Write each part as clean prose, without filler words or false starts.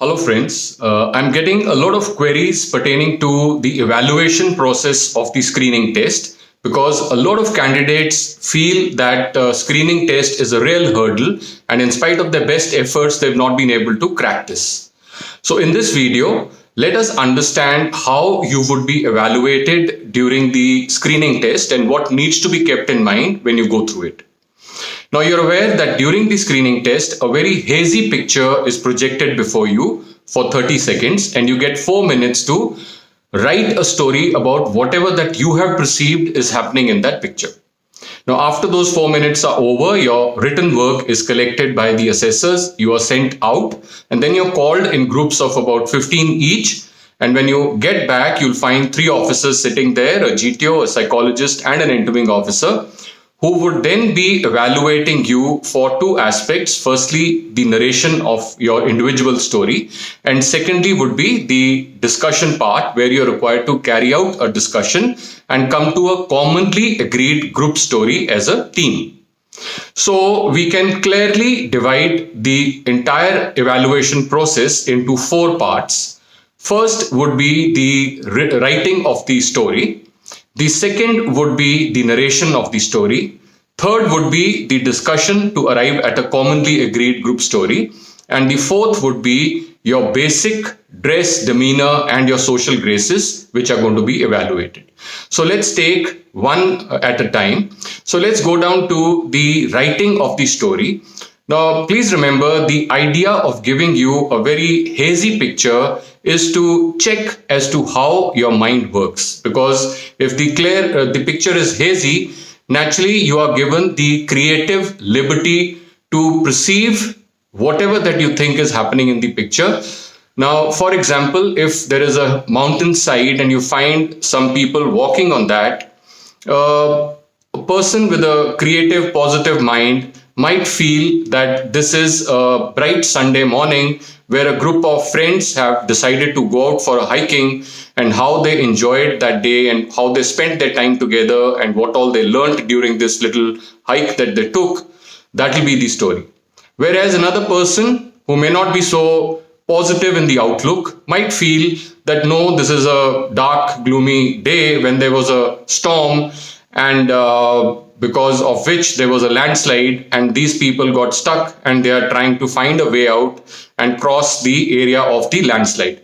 Hello, friends. I'm getting a lot of queries pertaining to the evaluation process of the screening test because a lot of candidates feel that screening test is a real hurdle, and in spite of their best efforts, they've not been able to crack this. So, in this video, let us understand how you would be evaluated during the screening test and what needs to be kept in mind when you go through it. Now, you're aware that during the screening test, a very hazy picture is projected before you for 30 seconds, and you get 4 minutes to write a story about whatever that you have perceived is happening in that picture. Now, after those 4 minutes are over, your written work is collected by the assessors, you are sent out, and then you're called in groups of about 15 each. And when you get back, you'll find 3 officers sitting there, a GTO, a psychologist, and an interviewing officer, who would then be evaluating you for 2 aspects. Firstly, the narration of your individual story, and secondly would be the discussion part, where you're required to carry out a discussion and come to a commonly agreed group story as a team. So we can clearly divide the entire evaluation process into 4 parts. First would be the writing of the story. The second would be the narration of the story. Third would be the discussion to arrive at a commonly agreed group story. And the fourth would be your basic dress, demeanor, and your social graces, which are going to be evaluated. So let's take one at a time. So let's go down to the writing of the story. Now, please remember, the idea of giving you a very hazy picture is to check as to how your mind works. Because if the picture is hazy, naturally you are given the creative liberty to perceive whatever that you think is happening in the picture. Now, for example, if there is a mountainside and you find some people walking on that, a person with a creative, positive mind might feel that this is a bright Sunday morning where a group of friends have decided to go out for a hiking, and how they enjoyed that day and how they spent their time together and what all they learned during this little hike that they took. That will be the story. Whereas another person who may not be so positive in the outlook might feel that no, this is a dark, gloomy day when there was a storm, and because of which there was a landslide, and these people got stuck and they are trying to find a way out and cross the area of the landslide.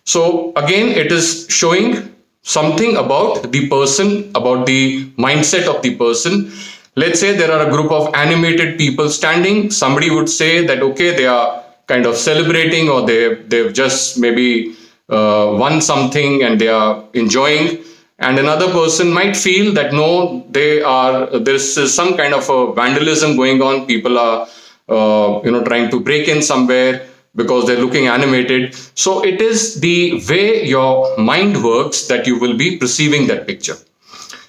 So again, it is showing something about the person, about the mindset of the person. Let's say there are a group of animated people standing. Somebody would say that, okay, they are kind of celebrating, or they've just maybe won something and they are enjoying. And another person might feel that no, there's some kind of a vandalism going on. People are, trying to break in somewhere because they're looking animated. So it is the way your mind works that you will be perceiving that picture.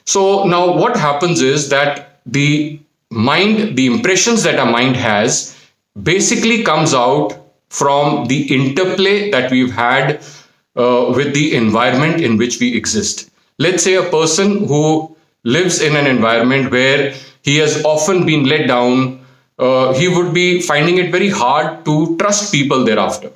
So now what happens is that the impressions that our mind has basically comes out from the interplay that we've had with the environment in which we exist. Let's say a person who lives in an environment where he has often been let down, he would be finding it very hard to trust people thereafter.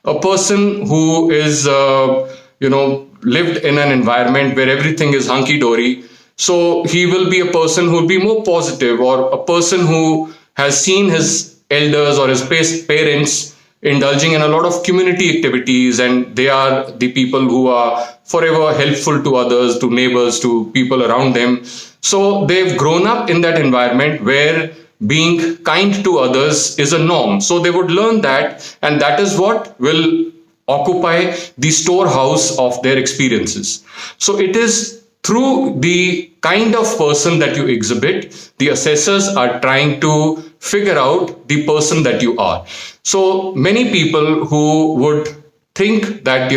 A person who is, lived in an environment where everything is hunky-dory, so he will be a person who will be more positive, or a person who has seen his elders or his parents indulging in a lot of community activities, and they are the people who are forever helpful to others, to neighbors, to people around them. So they've grown up in that environment where being kind to others is a norm. So they would learn that, and that is what will occupy the storehouse of their experiences. So it is through the kind of person that you exhibit, the assessors are trying to figure out the person that you are. So many people who would think that,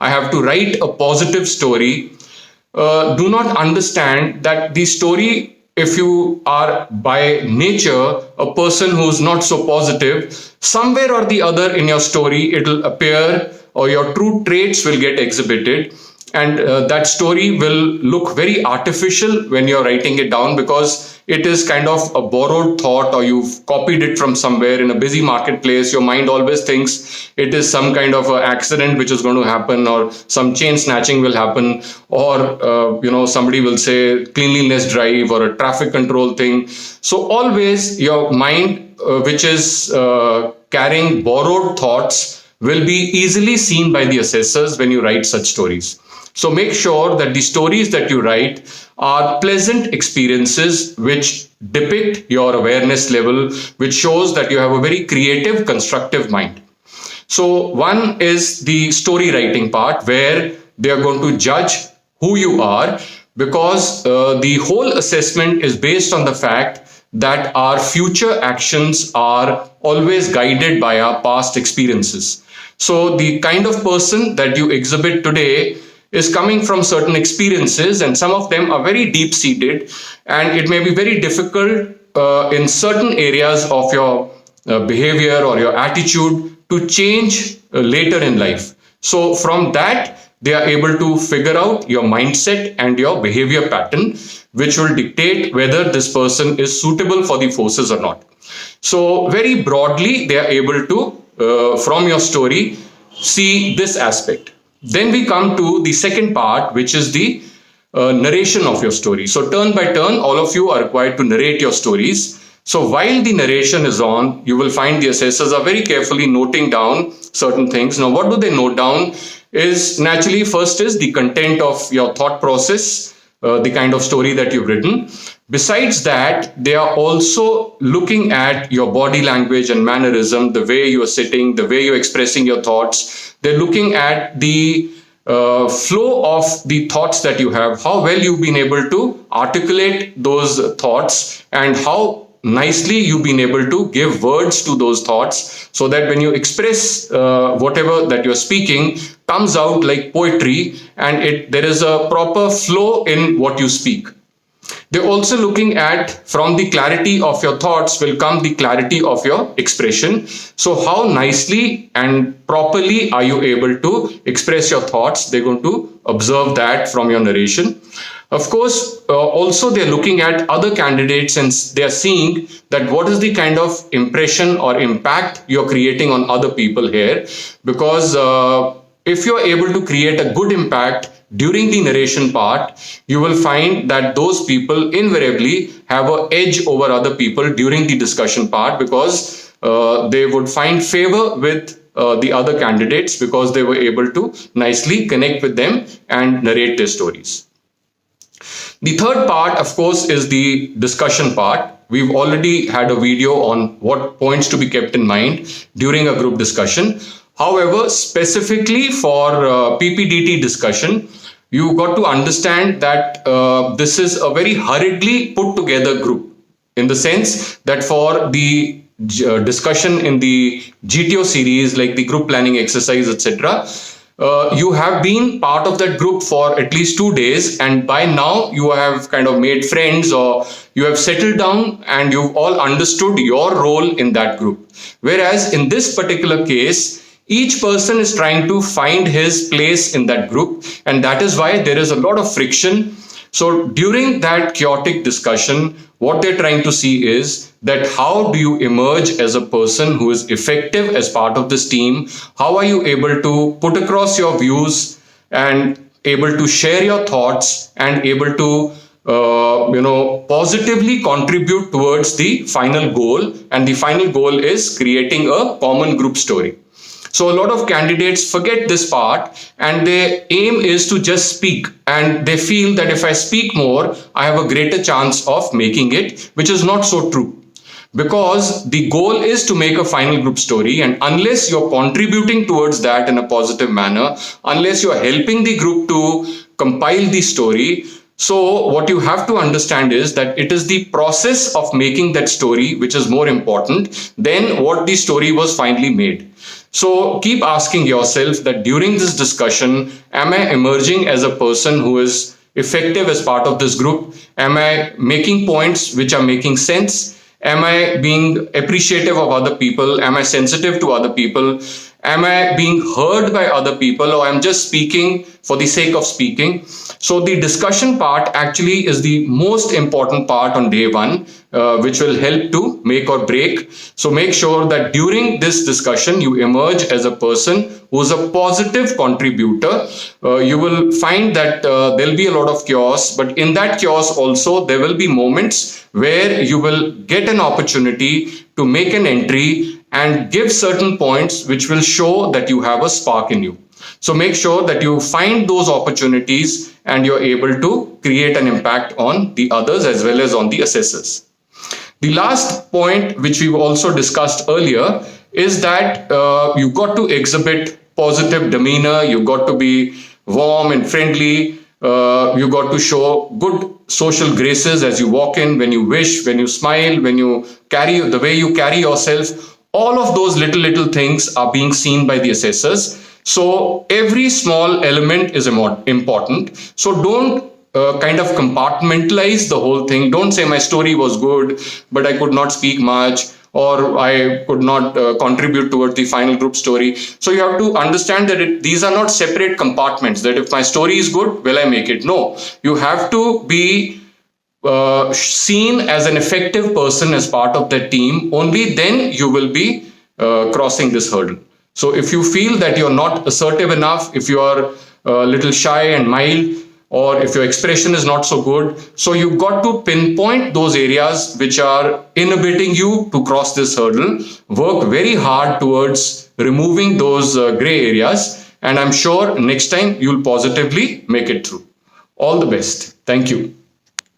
I have to write a positive story, do not understand that the story, if you are by nature a person who's not so positive, somewhere or the other in your story, it'll appear, or your true traits will get exhibited. and that story will look very artificial when you're writing it down, because it is kind of a borrowed thought, or you've copied it from somewhere in a busy marketplace. Your mind always thinks it is some kind of an accident which is going to happen, or some chain snatching will happen, or somebody will say cleanliness drive or a traffic control thing. So always your mind, which is carrying borrowed thoughts, will be easily seen by the assessors when you write such stories. So make sure that the stories that you write are pleasant experiences which depict your awareness level, which shows that you have a very creative, constructive mind. So one is the story writing part, where they are going to judge who you are, because the whole assessment is based on the fact that our future actions are always guided by our past experiences. So the kind of person that you exhibit today is coming from certain experiences, and some of them are very deep seated, and it may be very difficult in certain areas of your behavior or your attitude to change later in life. So from that, they are able to figure out your mindset and your behavior pattern, which will dictate whether this person is suitable for the forces or not. So very broadly, they are able to, from your story, see this aspect. Then we come to the second part, which is the narration of your story. So turn by turn, all of you are required to narrate your stories. So while the narration is on, you will find the assessors are very carefully noting down certain things. Now, what do they note down is, naturally, first is the content of your thought process, the kind of story that you've written. Besides that, they are also looking at your body language and mannerism, the way you are sitting, the way you're expressing your thoughts. They're looking at the flow of the thoughts that you have, how well you've been able to articulate those thoughts, and how nicely you've been able to give words to those thoughts, so that when you express whatever that you're speaking comes out like poetry, and there is a proper flow in what you speak. They're also looking at, from the clarity of your thoughts will come the clarity of your expression. So how nicely and properly are you able to express your thoughts? They're going to observe that from your narration. Of course, also they're looking at other candidates, and they're seeing that what is the kind of impression or impact you're creating on other people here. Because if you're able to create a good impact during the narration part, you will find that those people invariably have an edge over other people during the discussion part, because they would find favor with the other candidates, because they were able to nicely connect with them and narrate their stories. The third part, of course, is the discussion part. We've already had a video on what points to be kept in mind during a group discussion. However, specifically for PPDT discussion, you got to understand that this is a very hurriedly put together group, in the sense that for the discussion in the GTO series, like the group planning exercise, etc., you have been part of that group for at least 2 days, and by now you have kind of made friends, or you have settled down and you've all understood your role in that group. Whereas in this particular case, each person is trying to find his place in that group, and that is why there is a lot of friction. So during that chaotic discussion, what they're trying to see is that how do you emerge as a person who is effective as part of this team? How are you able to put across your views and able to share your thoughts and able to positively contribute towards the final goal? And the final goal is creating a common group story. So a lot of candidates forget this part, and their aim is to just speak, and they feel that if I speak more, I have a greater chance of making it, which is not so true. Because the goal is to make a final group story, and unless you're contributing towards that in a positive manner, unless you're helping the group to compile the story, so what you have to understand is that it is the process of making that story which is more important than what the story was finally made. So keep asking yourself that during this discussion, am I emerging as a person who is effective as part of this group? Am I making points which are making sense? Am I being appreciative of other people? Am I sensitive to other people? Am I being heard by other people, or I'm just speaking for the sake of speaking? So the discussion part actually is the most important part on day one, which will help to make or break. So make sure that during this discussion, you emerge as a person who's a positive contributor. You will find that there'll be a lot of chaos, but in that chaos also, there will be moments where you will get an opportunity to make an entry and give certain points which will show that you have a spark in you. So make sure that you find those opportunities and you're able to create an impact on the others as well as on the assessors. The last point, which we've also discussed earlier, is that you got to exhibit positive demeanor, you got to be warm and friendly, you got to show good social graces as you walk in, when you wish, when you smile, when you carry, the way you carry yourself. All of those little things are being seen by the assessors. So every small element is important. So don't kind of compartmentalize the whole thing. Don't say my story was good, but I could not speak much, or I could not contribute towards the final group story. So you have to understand that these are not separate compartments, that if my story is good, will I make it? No, you have to be seen as an effective person as part of the team. Only then you will be crossing this hurdle. So if you feel that you're not assertive enough, if you are a little shy and mild, or if your expression is not so good, so you've got to pinpoint those areas which are inhibiting you to cross this hurdle. Work very hard towards removing those gray areas, and I'm sure next time you'll positively make it through. All the best. Thank you.